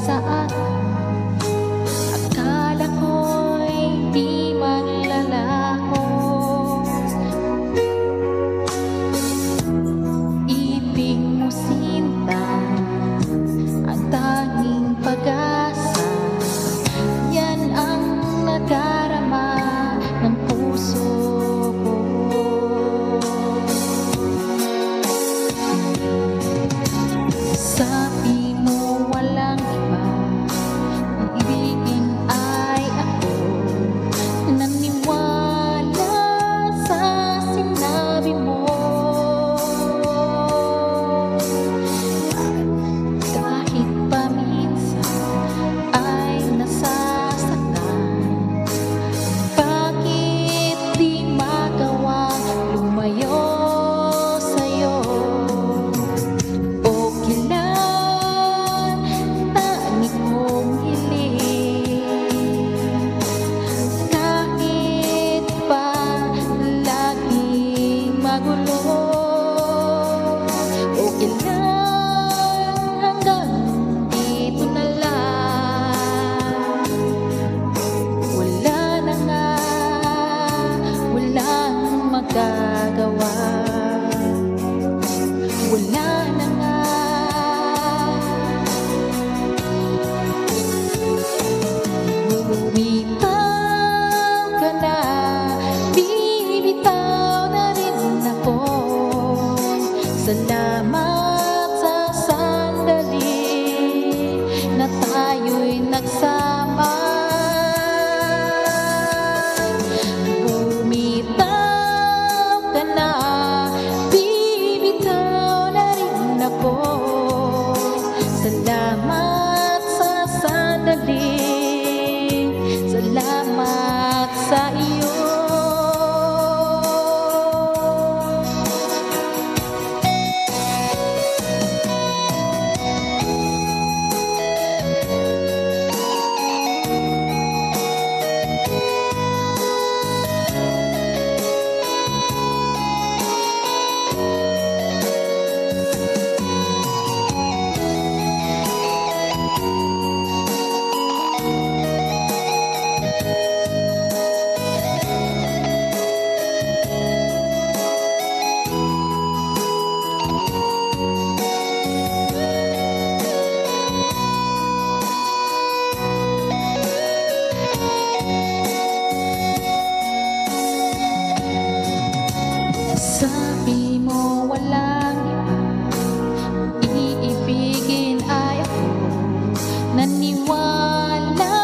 sa atin. Akala ko'y di maglalaho. Ibig mo sinta, ang tanging pag-asa. Yan ang nadarama ng puso ko. Sabi mo walang iba, ang ibigin ay ako. Naniwala sa sinabi mo. Kahit paminsan ay nasasaktan, bakit di magawang lumayo sa'yo? Okay lang, tanging kong hiling, kahit pa laging magulo. Okay lang, hanggang dito na lang. Wala na nga, walang magagawa. Wala na nga. Bumitaw ka na, bibitaw na rin ako. Salamat sa sandali na tayo'y nagsama. Bumitaw ka na, bibitaw na rin ako. Salamat sa sandali, salamat sa iyo. Sabi mo walang iba, iibigin ay ako. Naniwala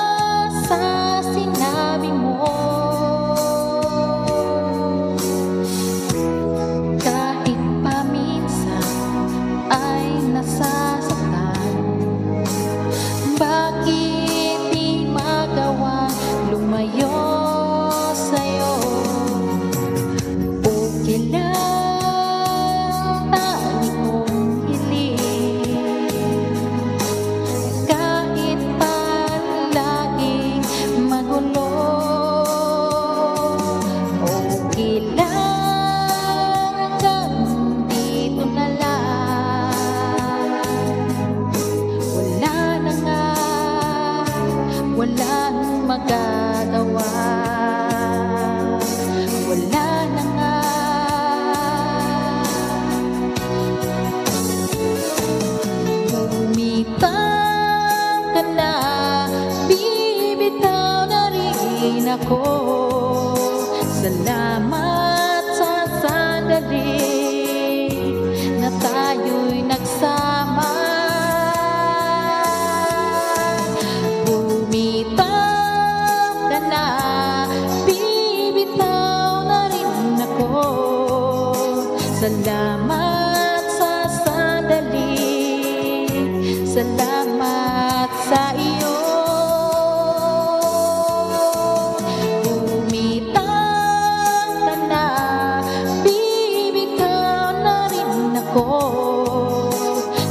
sa sinabi mo. Kahit paminsan ay nasasaktan, bakit di magawang lumayo sa'yo? Okay lang, tanging kong hiling, kahit pa laging magulo. Okay lang, hanggang dito na lang. Wala na nga, walang magagawa. Wala na nga. Bumitaw ka na, bibitaw na rin ako. Salamat sa sandali na tayo'y nagsama. Bumitaw ka na, bibitaw na rin ako. Salamat sa sandali, salamat sa iyo. Bumitaw ka na, bibitaw na rin ako.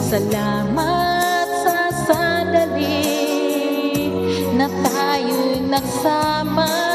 Salamat sa sandali na tayo'y nagsama.